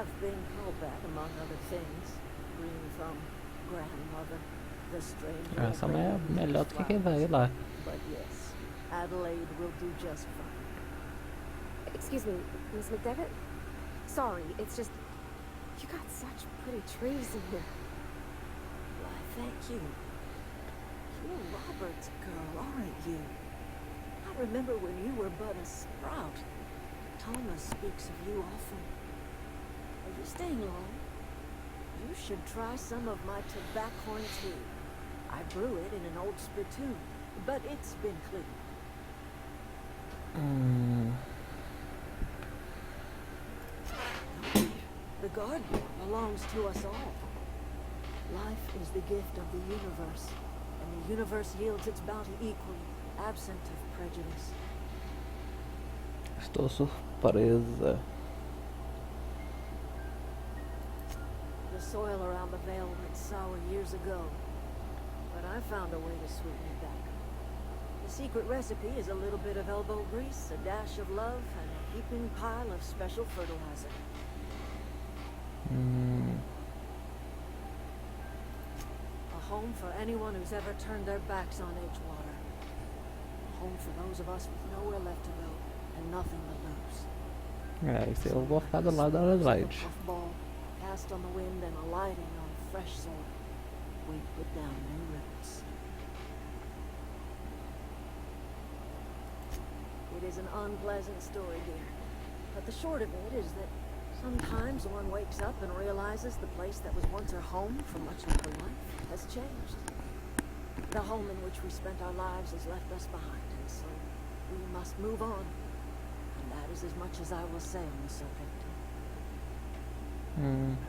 have been called that, among other things. Green from grandmother, the stranger. Essa é melhor do que quem vai lá. But yes, Adelaide will do just fine. Excuse me, Miss McDevitt? Sorry, it's just... You got such pretty trees in here. Why, thank you. You're Robert's girl, aren't you? I remember when you were but a sprout. Thomas speaks of you often. Are you staying long? You should try some of my tobaccorn tea. I brew it in an old spittoon, but it's been cleaned. The garden belongs to us all. Life is the gift of the universe, and the universe yields its bounty equally, absent of prejudice. Estou surpresa. The soil around the Vale went sour years ago, but I found a way to sweeten it back. The secret recipe is a little bit of elbow grease, a dash of love, and a heaping pile of special fertilizer. A home for anyone who's ever turned their backs on Edgewater. A home for those of us with nowhere left to go and nothing to lose. Isso eu vou ficar do lado da Adelaide. Puffball, cast on the wind and alighting on fresh soil. We put down new roots. It is an unpleasant story, dear. But the short of it is that sometimes one wakes up and realizes the place that was once her home for much of her life has changed. The home in which we spent our lives has left us behind, and so we must move on. And that is as much as I will say on the subject.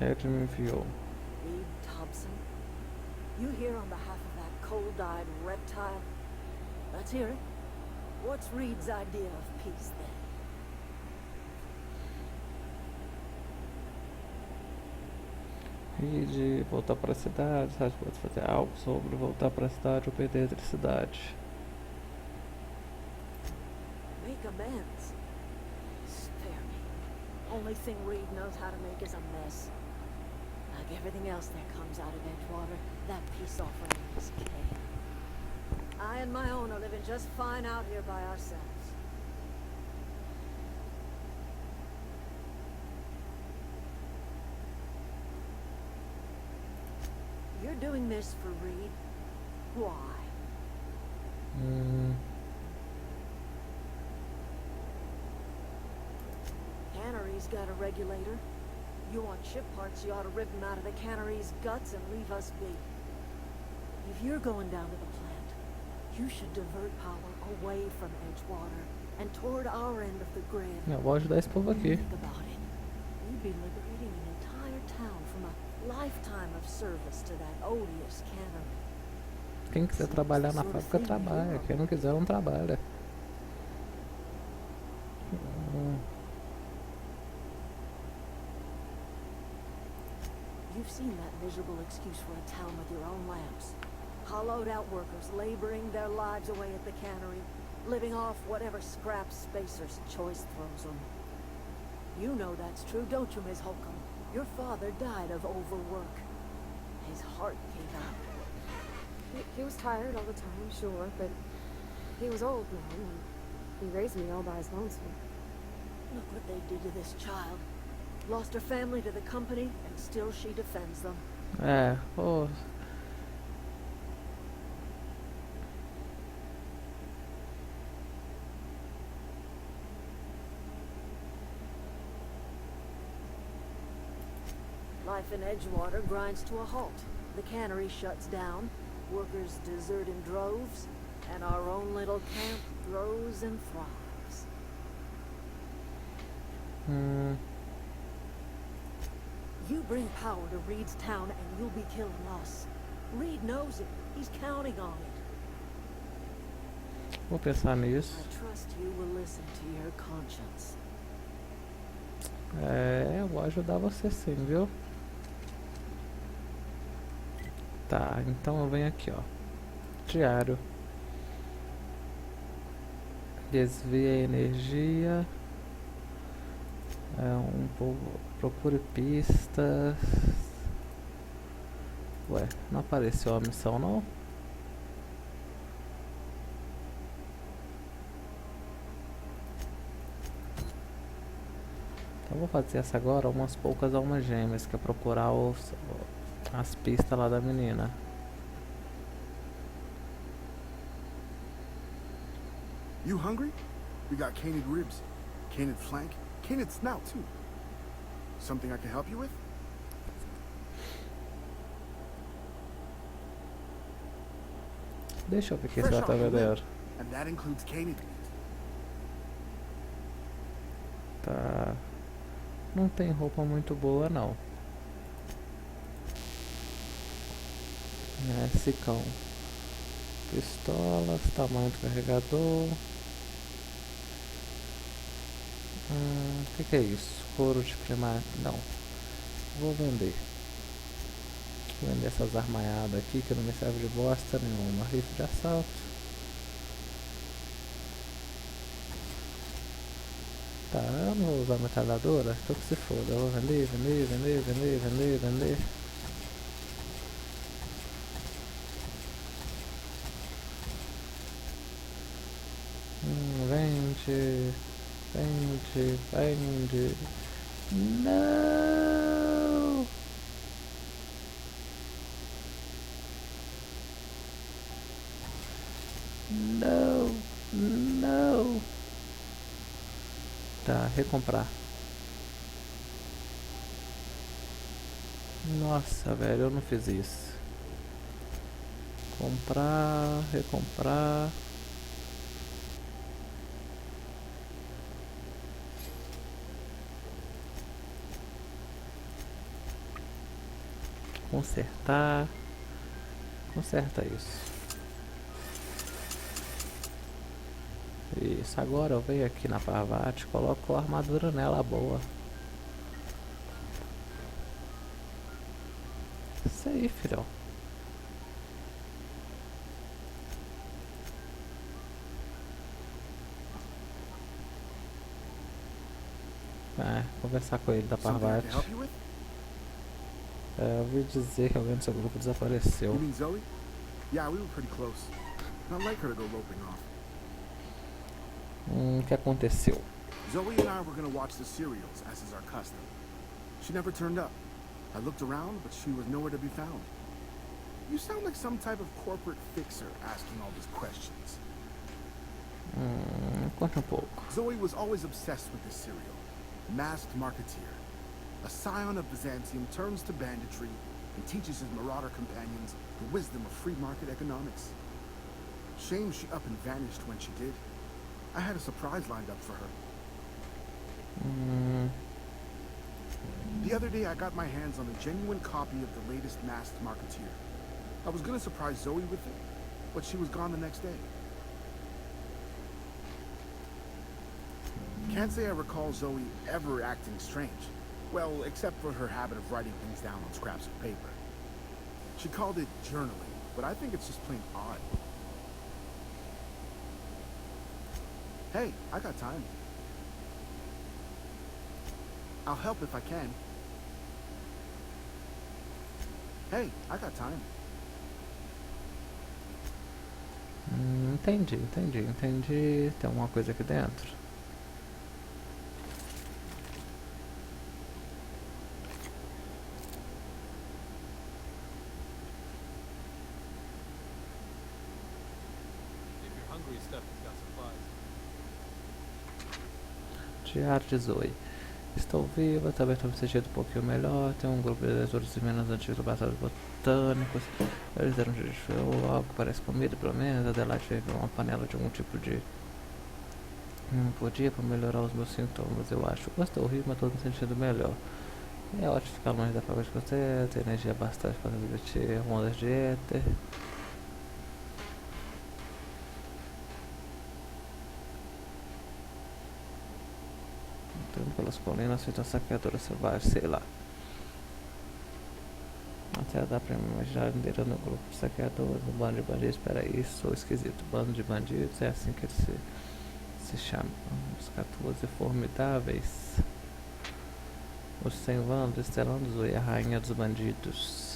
Red me enviou. Reed Thompson, you here on behalf of that cold-eyed reptile? Let's hear it. What's Reed's idea of peace, then? Reed, voltar para a cidade. Você acha que pode fazer algo sobre voltar para a cidade ou perder a eletricidade? Make amends. Spare me. Only thing Reed knows how to make is a mess. Like everything else that comes out of Edgewater, that peace offering is king. I and my own are living just fine out here by ourselves. You're doing this for Reed? Why? Cannery's got a regulator. You want ship parts, you ought to rip them out of the cannery's guts and leave us be. If you're going down to the plant, you should divert power away from Edgewater and toward our end of the grid. Eu vou ajudar esse povo aqui. Think about it. You'd be liberating an entire town from a lifetime of service to that odious cannery. Quem quiser trabalhar na fábrica, trabalha. Quem não quiser, não trabalha. You've seen that miserable excuse for a town with your own lamps. Hollowed out workers laboring their lives away at the cannery, living off whatever scraps Spacer's choice throws them. You know that's true, don't you, Miss Holcomb? Your father died of overwork. His heart gave out. He was tired all the time, sure, but he was old now, and he raised me all by his lonesome. Look what they did to this child. Lost her family to the company, and still she defends them. Pô. Life in Edgewater grinds to a halt. The cannery shuts down, workers desert in droves, and our own little camp grows and thrives. You bring power to Reed's town and you'll be killing us. Reed knows it. He's counting on it. Vou pensar nisso. I trust you will listen to your conscience. Eu vou ajudar você sim, viu? Tá, então eu venho aqui, ó. Diário. Desvia a energia. Procure pistas. Ué, não apareceu a missão não? Então vou fazer essa agora, umas poucas almas gêmeas, que é procurar as pistas lá da menina. You hungry? We got canid ribs, canid flank, canid snout too. Something I can help you with? Deixa eu ver o que Fresh você off tá the vendendo. limb, and that includes canid meat. Tá. Não tem roupa muito boa não. Sicão. Pistolas, tamanho do carregador. Que é isso? Couro de primário? Não. Vou vender. Vou vender essas armaiadas aqui que não me serve de bosta nenhuma. Rifle de assalto. Tá, eu não vou usar metralhadora, então que se foda. Eu vou vender, vender, vender, vender, vender, vender. Vende, vende, vende. Não! Não! Não! Tá, recomprar. Nossa, velho, eu não fiz isso. Comprar, recomprar. Consertar. Conserta isso. Isso, agora eu venho aqui na Parvati, coloco a armadura nela boa. Isso aí, filhão. Conversar com ele da Something I Parvati. can help you with? Eu ouvi dizer que alguém do seu grupo desapareceu. You mean Zoe? Yeah, we were pretty close. Not like her to go loping off. O que aconteceu? Zoe and I were gonna watch the serials, as is our custom. She never turned up. I looked around, but she was nowhere to be found. You sound like some type of corporate fixer asking all these questions. Conta um pouco. Zoe was always obsessed with this serial. Masked Marketeer. A scion of Byzantium turns to banditry and teaches his marauder companions the wisdom of free market economics. Shame she up and vanished when she did. I had a surprise lined up for her. The other day I got my hands on a genuine copy of the latest Masked Marketeer. I was gonna surprise Zoe with it, but she was gone the next day. Can't say I recall Zoe ever acting strange. Well, except for her habit of writing things down on scraps of paper. She called it journaling, but I think it's just plain odd. Hey, I got time. I'll help if I can. Hey, I got time. Entendi. Tem alguma coisa aqui dentro? Diário de Zoe. Estou viva, também estou me sentindo um pouquinho melhor. Tem um grupo de leitores de menos antigos do Batalha Botânicos. Eles deram de algo que parece comida, pelo menos. Adelaide veio uma panela de algum tipo de podia para melhorar os meus sintomas, eu acho. Estou horrível, mas estou me sentindo melhor. É ótimo ficar longe da fábrica de você, tem energia bastante para transmitir ondas de éter. Entrando pelas colinas, feito uma saqueadora selvagem, sei lá. Até dá pra me imaginar liderando um grupo de saqueadores, um bando de bandidos. Espera aí, sou esquisito. Bando de bandidos, é assim que eles se chamam. Os 14 formidáveis. Os Senvando, Estelandos e a Rainha dos Bandidos.